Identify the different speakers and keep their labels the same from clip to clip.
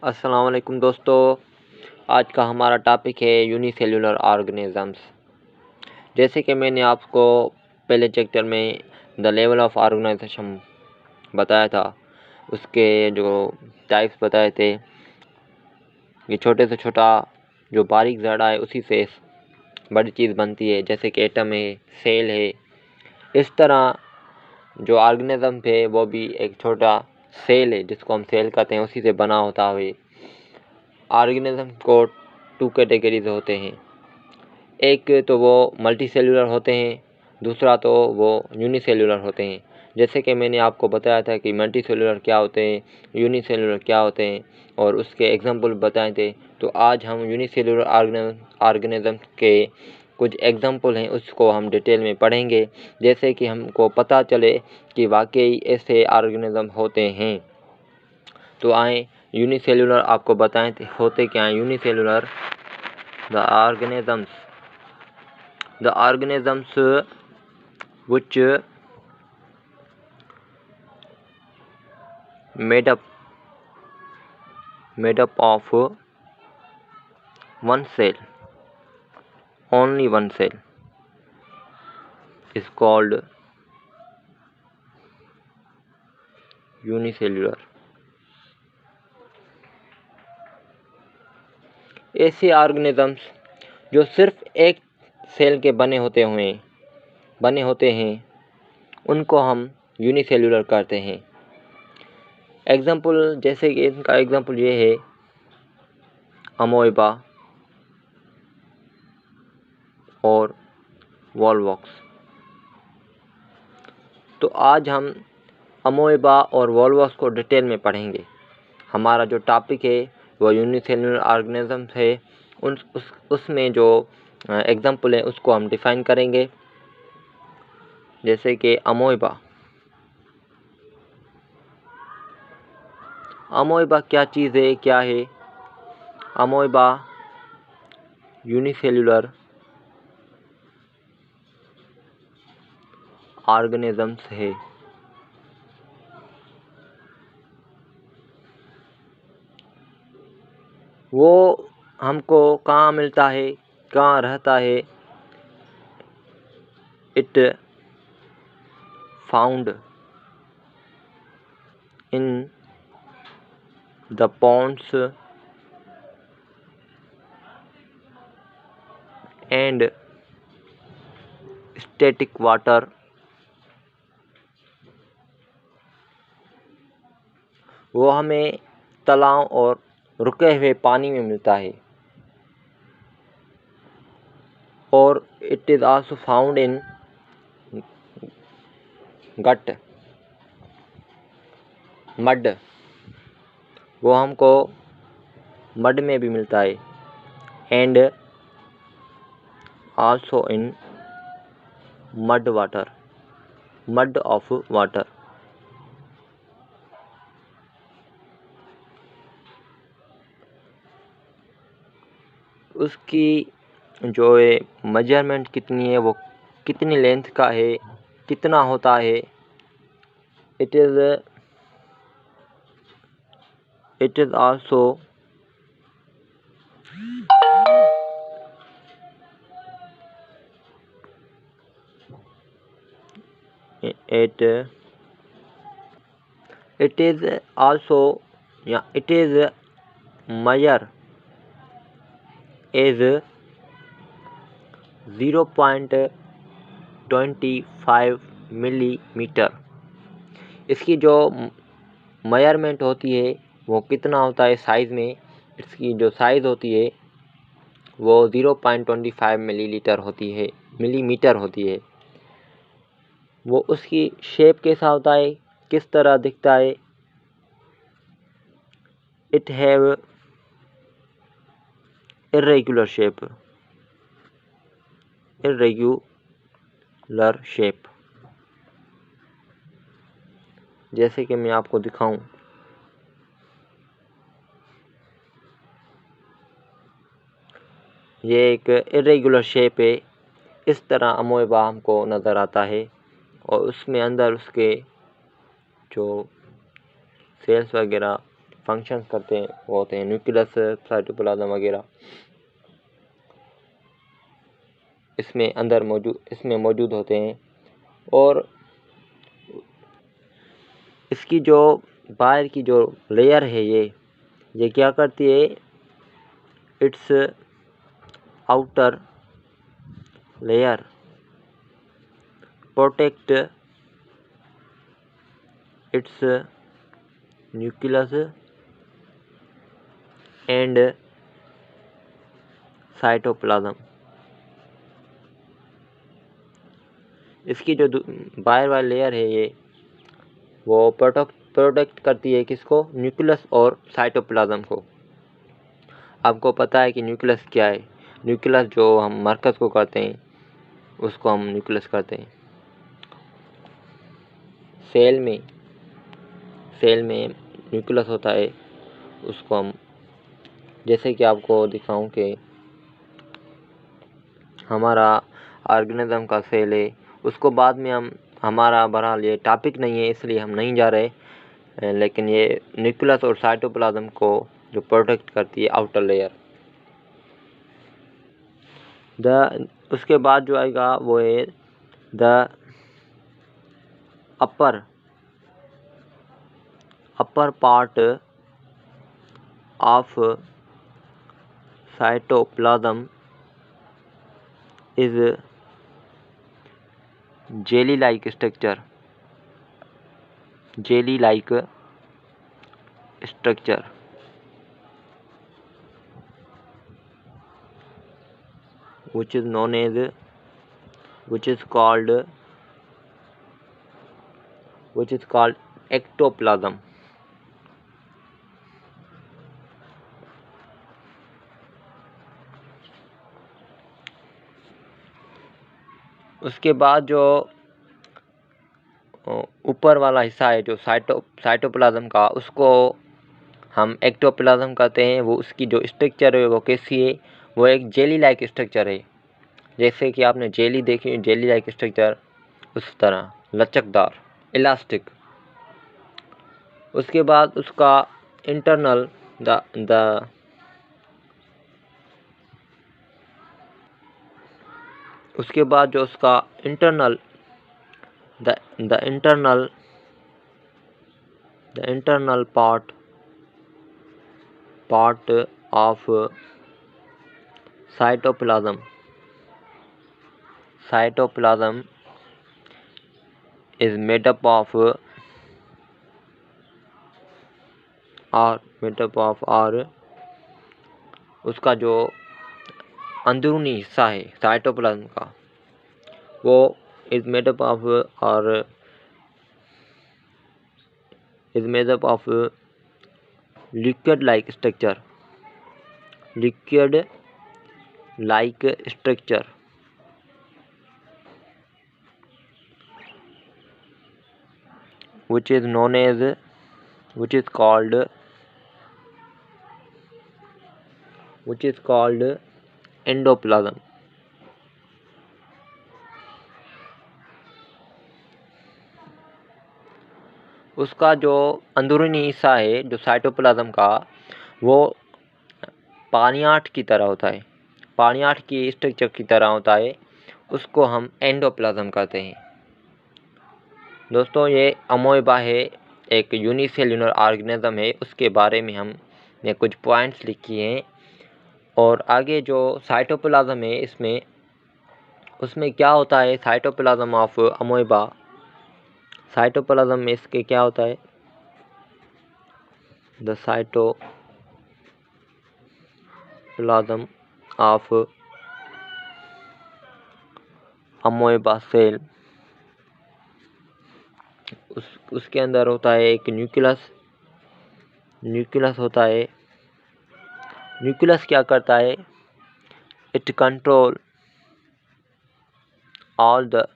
Speaker 1: अस्सलाम वालेकुम दोस्तों। आज का हमारा टॉपिक है यूनिसेल्युलर ऑर्गेनिजम्स। जैसे कि मैंने आपको पहले चैप्टर में द लेवल ऑफ ऑर्गेनाइजेशन बताया था, उसके जो टाइप्स बताए थे कि छोटे से छोटा जो बारीक ज़रा है उसी से बड़ी चीज़ बनती है, जैसे कि एटम है, सेल है। इस तरह जो ऑर्गेनिज्म है वो भी एक छोटा सेल है जिसको हम सेल कहते हैं, उसी से बना होता है। ऑर्गेनिज्म को टू कैटेगरीज होते हैं, एक तो वो मल्टी सेलुलर होते हैं, दूसरा तो वो यूनिसेलुलर होते हैं। जैसे कि मैंने आपको बताया था कि मल्टी सेलुलर क्या होते हैं, यूनिसेलुलर क्या होते हैं और उसके एग्जांपल बताए थे। तो आज हम यूनिसेलुलर ऑर्गेनिज्म के कुछ एग्जांपल हैं उसको हम डिटेल में पढ़ेंगे, जैसे कि हमको पता चले कि वाकई ऐसे ऑर्गेनिज्म होते हैं। तो आए यूनिसेलुलर आपको बताएं होते क्या हैं। Unicellular the organisms which made up of one cell, only one cell, is called unicellular. ऐसे ऑर्गेनिजम्स जो सिर्फ एक सेल के बने होते हैं उनको हम यूनिसेल्युलर कहते हैं। एग्जाम्पल, जैसे कि इनका एग्जाम्पल ये है अमोएबा और वॉलवॉक्स। तो आज हम अमोएबा और वॉलवॉक्स को डिटेल में पढ़ेंगे। हमारा जो टॉपिक है वो यूनिसेल्युलर ऑर्गेनिजम्स है। उसमें जो एग्जाम्पल है उसको हम डिफाइन करेंगे। जैसे कि अमोएबा क्या चीज़ है, क्या है? अमोएबा यूनिसेल्युलर ऑर्गेनिजम्स है। वो हमको कहाँ मिलता है, कहाँ रहता है? It found in the ponds and static water. वो हमें तालाब और रुके हुए पानी में मिलता है। और it is also found in gut, mud. वो हमको मड में भी मिलता है। And also in mud water, mud of water. उसकी जो मेजरमेंट कितनी है, वो कितनी लेंथ का है, कितना होता है? It is also it is also it is measure is 0.25 millimetre. इसकी जो मेजरमेंट होती है वो कितना होता है साइज़ में? इसकी जो साइज़ होती है वो 0.25 मिलीमीटर होती है। वो उसकी शेप कैसा होता है, किस तरह दिखता है? It have irregular shape। जैसे कि मैं आपको दिखाऊं, ये एक इरेगुलर शेप है। इस तरह अमोएबा हमको नज़र आता है और उसमें अंदर उसके जो सेल्स वगैरह फंक्शंस करते हैं वो होते हैं न्यूक्लियस, साइटोप्लाज्म वगैरह। इसमें मौजूद होते हैं। और इसकी जो बाहर की जो लेयर है ये क्या करती है, it's outer layer protect it's nucleus and cytoplasm. इसकी जो बाहर वाली लेयर है वो प्रोटेक्ट करती है किसको, न्यूक्लियस और साइटोप्लाज्म को। आपको पता है कि न्यूक्लियस क्या है। न्यूक्लियस जो हम मरकज़ को करते हैं उसको हम न्यूक्लियस करते हैं। सेल में न्यूक्लियस होता है, उसको हम, जैसे कि आपको दिखाऊं कि हमारा ऑर्गेनिज्म का सेल है, उसको बाद में हम, हमारा बहरहाल ये टॉपिक नहीं है इसलिए हम नहीं जा रहे, लेकिन ये न्यूक्लियस और साइटोप्लाज्म को जो प्रोटेक्ट करती है आउटर लेयर। उसके बाद जो आएगा वो है the upper part of cytoplasm is jelly-like structure, which is called ectoplasm. उसके बाद जो ऊपर वाला हिस्सा है जो साइटोप्लाज्म का, उसको हम एक्टोप्लाज्म कहते हैं। वो उसकी जो स्ट्रक्चर है वो कैसी है, वो एक जेली लाइक स्ट्रक्चर है। जैसे कि आपने जेली देखी, जेली लाइक स्ट्रक्चर, उस तरह लचकदार, इलास्टिक। उसके बाद उसका इंटरनल उसके बाद जो उसका internal the internal part of cytoplasm is made up of उसका जो अंदरूनी हिस्सा है साइटोप्लाज्म का, वो is made up of liquid like structure which is called endoplasm. उसका जो अंदरूनी हिस्सा है जो साइटोप्लाज्म का, वो पानीयाठ की तरह होता है, पानीयाठ की स्ट्रक्चर की तरह होता है। उसको हम एंडोप्लाज्म कहते हैं। दोस्तों, ये अमोएबा है, एक यूनिसेल्युलर ऑर्गेनिज्म है। उसके बारे में हमने कुछ पॉइंट्स लिखी हैं। और आगे जो साइटोप्लाज्म है, उसमें क्या होता है, साइटोप्लाज्म ऑफ अमोएबा, साइटोप्लाज्म में इसके क्या होता है, द साइटोप्लाज्म ऑफ अमोएबा सेल, उसके अंदर होता है एक न्यूक्लियस होता है। न्यूक्लियस क्या करता है, it control all the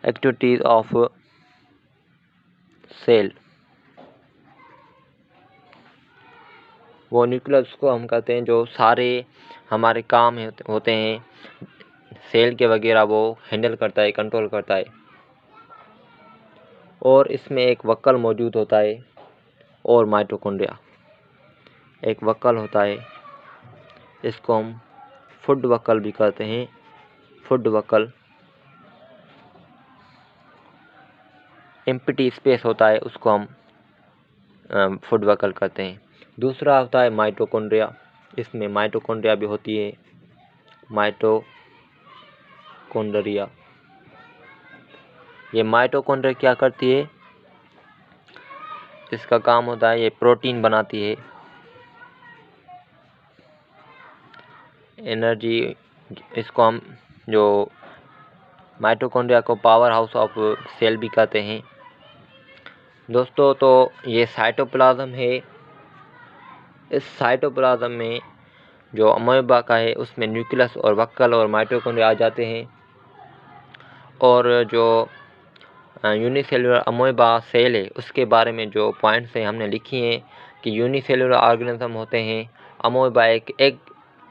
Speaker 1: activities of cell. वो न्यूक्लियस को हम कहते हैं जो सारे हमारे काम होते हैं सेल के वगैरह, वो हैंडल करता है, कंट्रोल करता है। और इसमें एक वक्कल मौजूद होता है और माइटोकॉन्ड्रिया एक वक्कल होता है। इसको हम फूड वक्कल भी कहते हैं। फूड वक्कल एम्प्टी स्पेस होता है, उसको हम फूड वक्कल कहते हैं। दूसरा होता है माइटोकॉन्ड्रिया। इसमें माइटोकॉन्ड्रिया भी होती है। माइटोकॉन्ड्रिया, ये माइटोकॉन्ड्रिया क्या करती है? इसका काम होता है ये प्रोटीन बनाती है, एनर्जी। इसको हम जो माइटोकॉन्ड्रिया को पावर हाउस ऑफ सेल भी कहते हैं। दोस्तों, तो ये साइटोप्लाज्म है। इस साइटोप्लाज्म में जो अमीबा का है उसमें न्यूक्लियस और वक्कल और माइटोकॉन्ड्रिया आ जाते हैं। और जो यूनिसेलुलर अमीबा सेल है उसके बारे में जो पॉइंट्स हैं हमने लिखी हैं कि यूनिसेलुलर ऑर्गेनिज्म होते हैं। अमीबा एक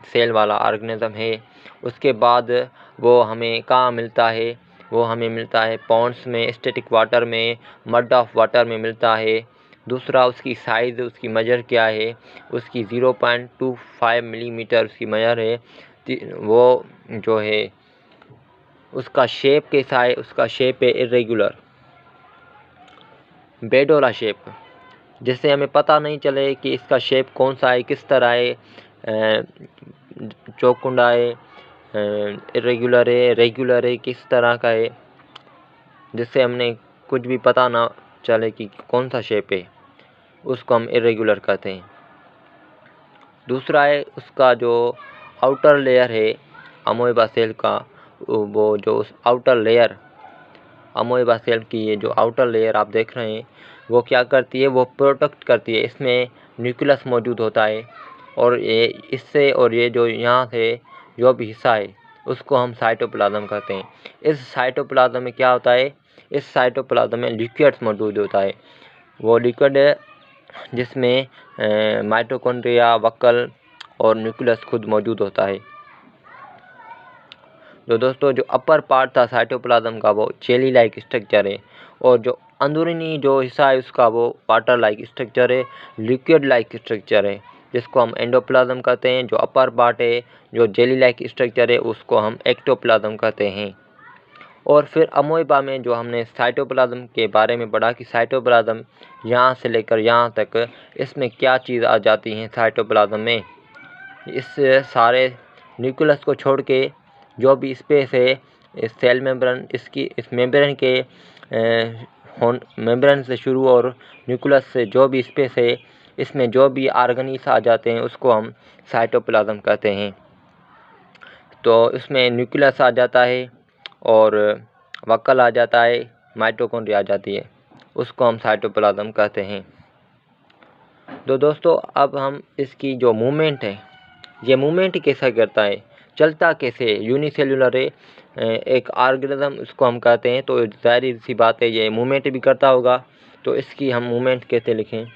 Speaker 1: सेल वाला ऑर्गेनिज्म है। उसके बाद वो हमें कहाँ मिलता है? वो हमें मिलता है पॉन्ड्स में, स्टैटिक वाटर में, मड ऑफ वाटर में मिलता है। दूसरा, उसकी साइज़, उसकी मेजर क्या है? उसकी 0.25 मिलीमीटर उसकी मेजर है। वो जो है उसका शेप कैसा है? उसका शेप है इरेगुलर, बेडोला शेप, जिससे हमें पता नहीं चले कि इसका शेप कौन सा है, किस तरह है, चौकुंडा है, इरेगुलर है, रेगुलर है, किस तरह का है, जिससे हमने कुछ भी पता ना चले कि कौन सा शेप है, उसको हम इरेगुलर कहते हैं। दूसरा है उसका जो आउटर लेयर है अमीबा सेल का, वो जो उस आउटर लेयर अमीबा सेल की ये जो आउटर लेयर आप देख रहे हैं वो क्या करती है? वो प्रोटेक्ट करती है। इसमें न्यूक्लियस मौजूद होता है और ये इससे और ये जो यहाँ से जो भी हिस्सा है उसको हम साइटोप्लाज्म कहते हैं। इस साइटोप्लाज्म में क्या होता है? इस साइटोप्लाज्म में लिक्विड्स मौजूद होता है। वो लिक्विड जिसमें माइटोकॉन्ड्रिया, वक्कल और न्यूक्लियस खुद मौजूद होता है। तो दोस्तों, जो अपर पार्ट था साइटोप्लाज्म का वो जेली लाइक स्ट्रक्चर है और जो अंदरूनी जो हिस्सा है उसका वो वाटर लाइक स्ट्रक्चर है, लिक्विड लाइक स्ट्रक्चर है, जिसको हम एंडोप्लाज्म कहते हैं। जो अपर पार्ट है जो जेली लाइक स्ट्रक्चर है उसको हम एक्टोप्लाज्म कहते हैं। और फिर अमीबा में जो हमने साइटोप्लाज्म के बारे में पढ़ा कि साइटोप्लाज्म यहाँ से लेकर यहाँ तक इसमें क्या चीज़ आ जाती हैं साइटोप्लाज्म में। इस सारे न्यूक्लियस को छोड़ के जो भी स्पेस है इस सेल मेम्ब्रेन, इस मेम्ब्रेन के मेम्ब्रेन से शुरू और न्यूक्लियस से जो भी स्पेस है इसमें जो भी ऑर्गेनीज आ जाते हैं उसको हम साइटोप्लाज्म कहते हैं। तो इसमें न्यूक्लियस आ जाता है और वक्कल आ जाता है, माइटोकॉन्ड्रिया आ जाती है, उसको हम साइटोप्लाज्म कहते हैं। तो दोस्तों, अब हम इसकी जो मूवमेंट है, ये मूवमेंट कैसा करता है, चलता कैसे है? यूनिसेल्युलर है, एक ऑर्गेनिज्म उसको हम कहते हैं, तो जाहिर सी बात है ये मूवमेंट भी करता होगा। तो इसकी हम मूवमेंट कैसे लिखें?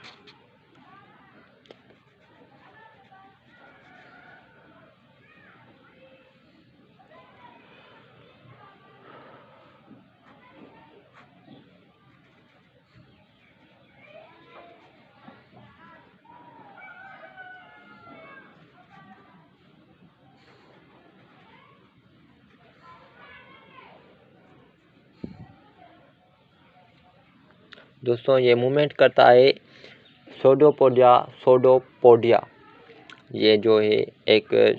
Speaker 1: दोस्तों, ये मूवमेंट करता है सोडोपोडिया। ये जो है एक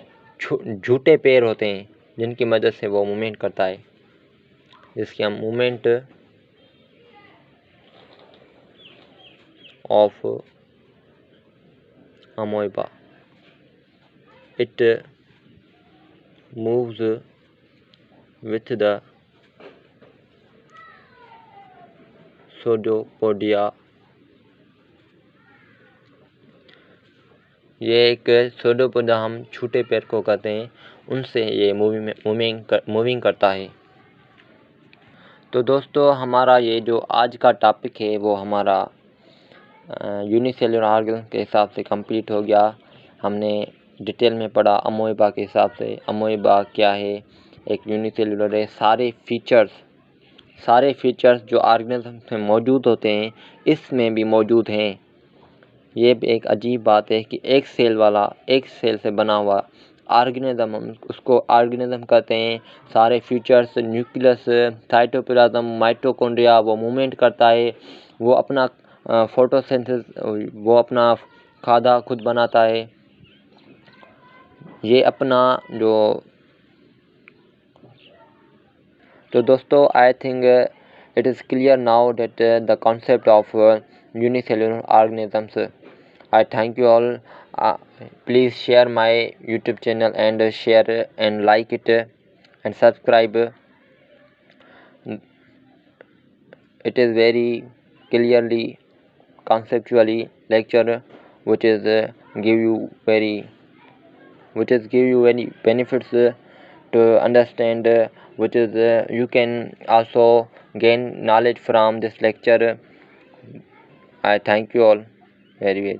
Speaker 1: झूठे पैर होते हैं जिनकी मदद से वो मूवमेंट करता है, जिसकी हम movement of amoeba, it moves with the pseudopodia. ये एक सोडोपोडिया हम छोटे पैर को कहते हैं, उनसे ये मूविंग करता है। तो दोस्तों, हमारा ये जो आज का टॉपिक है वो हमारा यूनिसेलुलर ऑर्गेनिज्म के हिसाब से कंप्लीट हो गया। हमने डिटेल में पढ़ा अमीबा के हिसाब से, अमीबा क्या है, एक यूनिसेलुलर है, सारे फीचर्स सारे फीचर्स जो ऑर्गेनिज्म में मौजूद होते हैं इसमें भी मौजूद हैं। ये भी एक अजीब बात है कि एक सेल से बना हुआ ऑर्गेनिज्म, उसको ऑर्गेनिज्म कहते हैं। सारे फीचर्स, न्यूक्लियस, साइटोप्लाज्म, माइटोकॉन्ड्रिया, वो मूवमेंट करता है, वो अपना फोटोसिंथेसिस, वो अपना खादा खुद बनाता है। ये अपना जो तो दोस्तों, I think it is clear now that the concept of unicellular organisms. I thank you all. Please share my YouTube channel and share and like it and subscribe. It is very clearly conceptually lecture which is give you very benefits to understand, which is you can also gain knowledge from this lecture. I thank you all very.